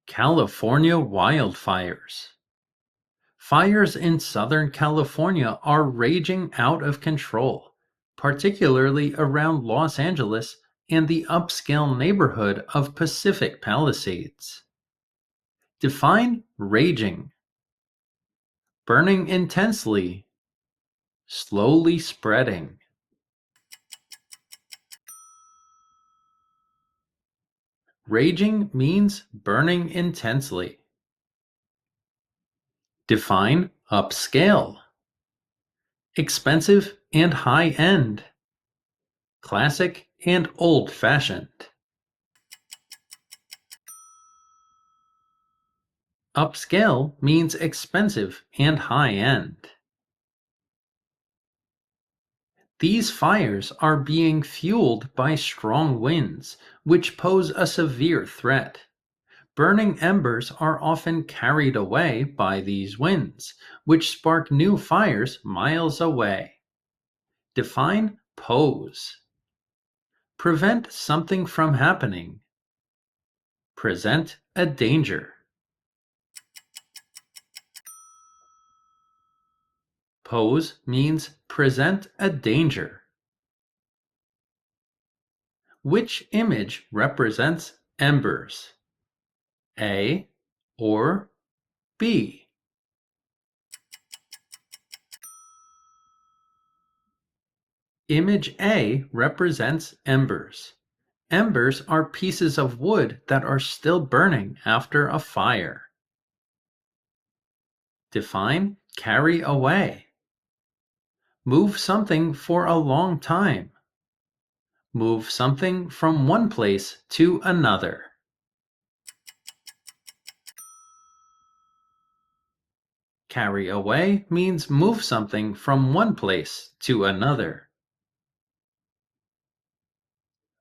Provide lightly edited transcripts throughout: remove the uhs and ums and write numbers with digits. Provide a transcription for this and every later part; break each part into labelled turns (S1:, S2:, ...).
S1: California wildfires. Fires in Southern California are raging out of control, particularly around Los Angeles and the upscale neighborhood of Pacific Palisades. Define raging. Burning intensely, slowly spreading. Raging means burning intensely. Define upscale. Expensive and high-end. Classic and old-fashioned. Upscale means expensive and high-end. These fires are being fueled by strong winds, which pose a severe threat. Burning embers are often carried away by these winds, which spark new fires miles away. Define pose. Prevent something from happening. Present a danger. Pose means present a danger. Which image represents embers? A or B? Image A represents embers. Embers are pieces of wood that are still burning after a fire. Define carry away. Move something for a long time. Move something from one place to another. Carry away means move something from one place to another.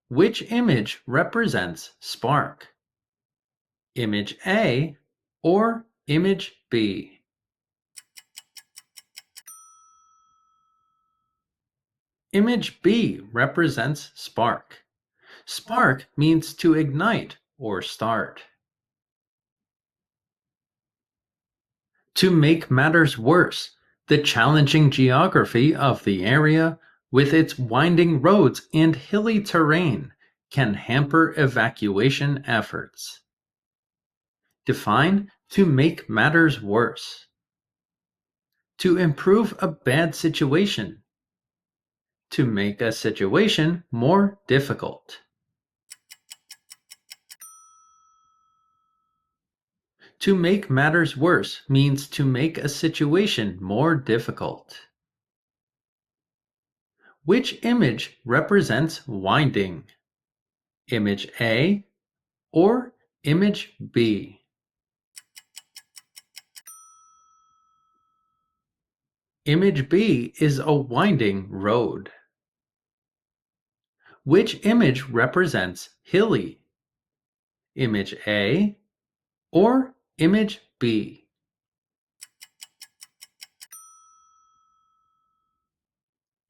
S1: Which image represents spark? Image A or image B? Image B represents spark. Spark means to ignite or start. To make matters worse, the challenging geography of the area, with its winding roads and hilly terrain, can hamper evacuation efforts. Define to make matters worse. To improve a bad situation. To make a situation more difficult. To make matters worse means to make a situation more difficult. Which image represents winding? Image A or image B? Image B is a winding road. Which image represents hilly? Image A or image B?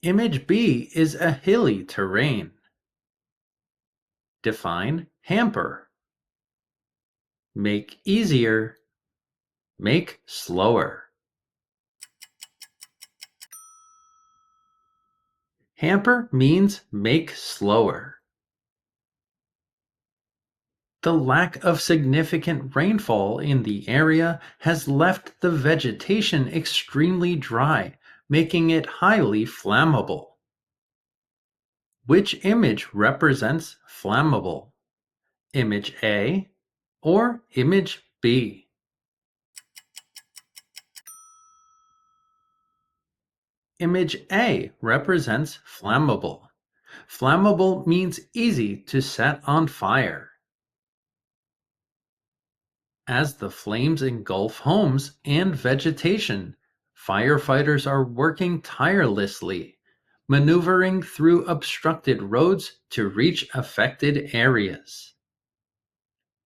S1: Image B is a hilly terrain. Define hamper. Make easier. Make slower. Hamper means make slower. The lack of significant rainfall in the area has left the vegetation extremely dry, making it highly flammable. Which image represents flammable? Image A or image B? Image A represents flammable. Flammable means easy to set on fire. As the flames engulf homes and vegetation, firefighters are working tirelessly, maneuvering through obstructed roads to reach affected areas.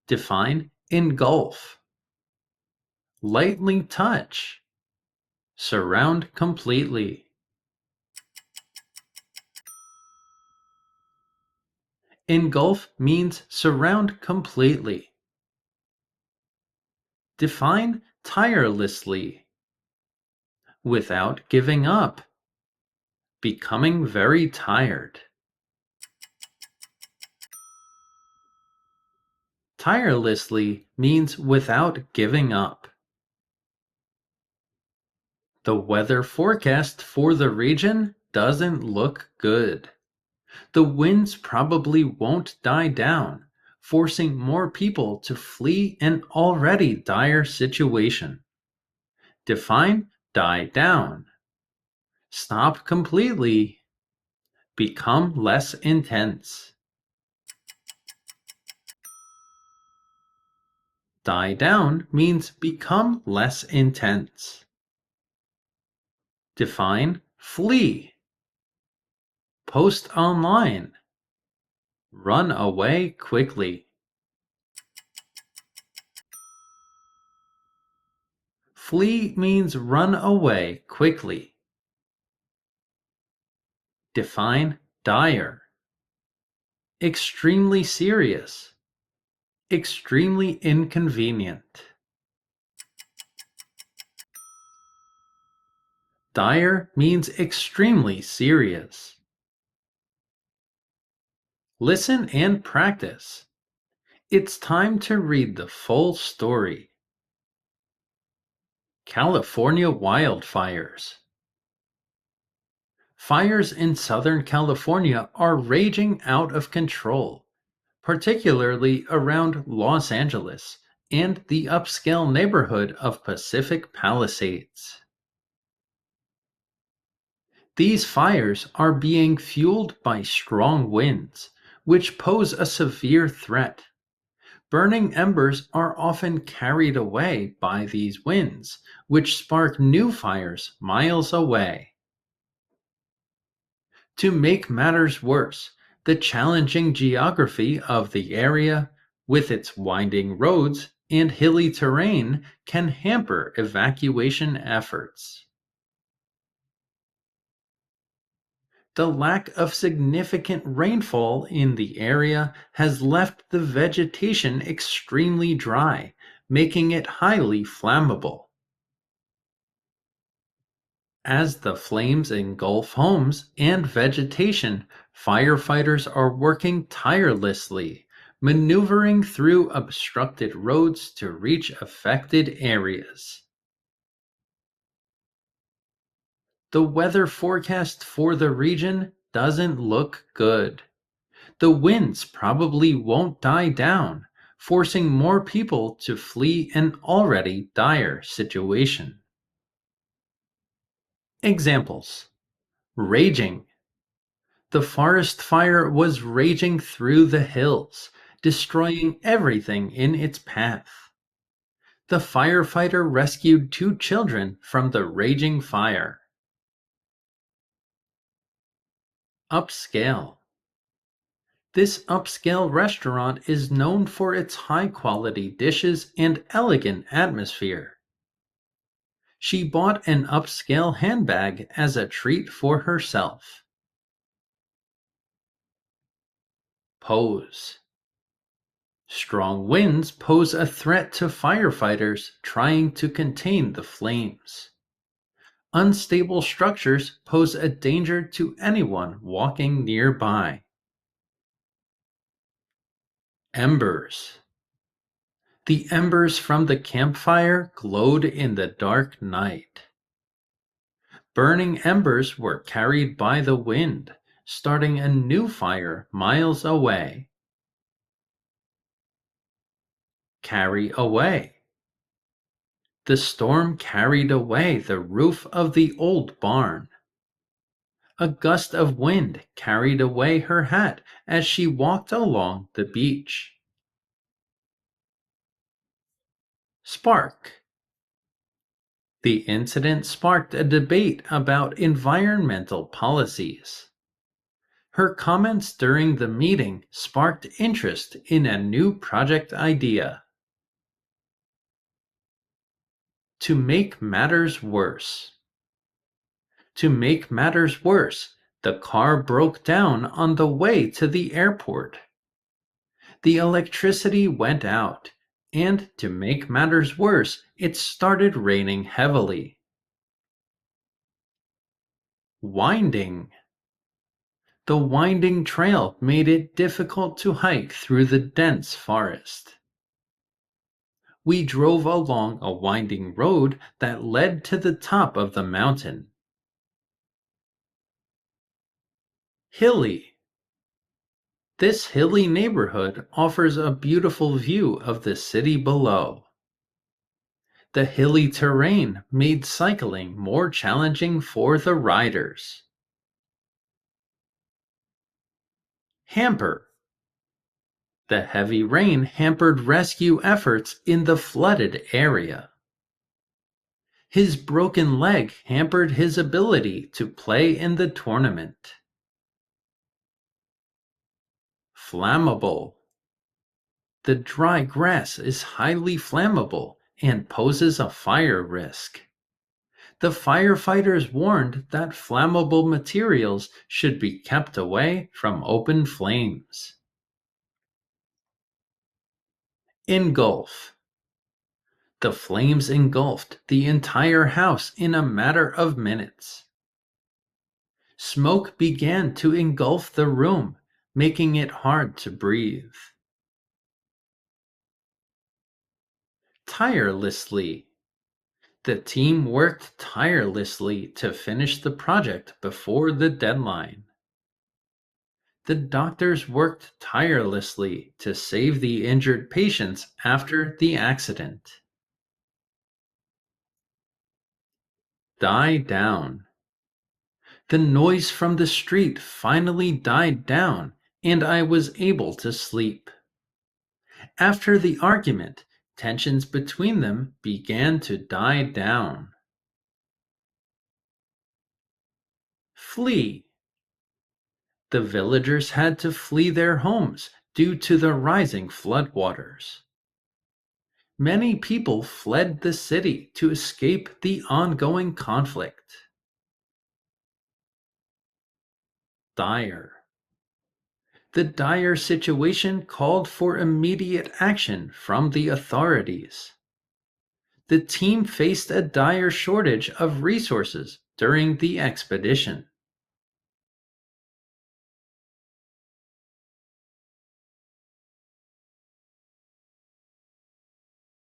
S1: Define engulf. Lightly touch. Surround completely. Engulf means surround completely. Define tirelessly. Without giving up. Becoming very tired. Tirelessly means without giving up. The weather forecast for the region doesn't look good. The winds probably won't die down, forcing more people to flee an already dire situation. Define die down. Stop completely. Become less intense. Die down means become less intense. Define flee. Post online. Run away quickly. Flee means run away quickly. Define dire. Extremely serious. Extremely inconvenient. Dire means extremely serious. Listen and practice. It's time to read the full story. California wildfires. Fires in Southern California are raging out of control, particularly around Los Angeles and the upscale neighborhood of Pacific Palisades. These fires are being fueled by strong winds, which pose a severe threat. Burning embers are often carried away by these winds, which spark new fires miles away. To make matters worse, the challenging geography of the area, with its winding roads and hilly terrain, can hamper evacuation efforts. The lack of significant rainfall in the area has left the vegetation extremely dry, making it highly flammable. As the flames engulf homes and vegetation, firefighters are working tirelessly, maneuvering through obstructed roads to reach affected areas. The weather forecast for the region doesn't look good. The winds probably won't die down, forcing more people to flee an already dire situation. Examples: raging. The forest fire was raging through the hills, destroying everything in its path. The firefighter rescued two children from the raging fire. Upscale. This upscale restaurant is known for its high-quality dishes and elegant atmosphere. She bought an upscale handbag as a treat for herself. Pose. Strong winds pose a threat to firefighters trying to contain the flames. Unstable structures pose a danger to anyone walking nearby. Embers. The embers from the campfire glowed in the dark night. Burning embers were carried by the wind, starting a new fire miles away. Carry away. The storm carried away the roof of the old barn. A gust of wind carried away her hat as she walked along the beach. Spark. The incident sparked a debate about environmental policies. Her comments during the meeting sparked interest in a new project idea. To make matters worse. To make matters worse, the car broke down on the way to the airport. The electricity went out, And to make matters worse, it started raining heavily. Winding. The winding trail made it difficult to hike through the dense forest. We drove along a winding road that led to the top of the mountain. Hilly. This hilly neighborhood offers a beautiful view of the city below. The hilly terrain made cycling more challenging for the riders. Hamper. The heavy rain hampered rescue efforts in the flooded area. His broken leg hampered his ability to play in the tournament. Flammable. The dry grass is highly flammable and poses a fire risk. The firefighters warned that flammable materials should be kept away from open flames. Engulf. The flames engulfed the entire house in a matter of minutes. Smoke began to engulf the room, making it hard to breathe. Tirelessly. The team worked tirelessly to finish the project before the deadline. The doctors worked tirelessly to save the injured patients after the accident. Die down. The noise from the street finally died down, and I was able to sleep. After the argument, tensions between them began to die down. Flee. The villagers had to flee their homes due to the rising floodwaters. Many people fled the city to escape the ongoing conflict. Dire. The dire situation called for immediate action from the authorities. The team faced a dire shortage of resources during the expedition.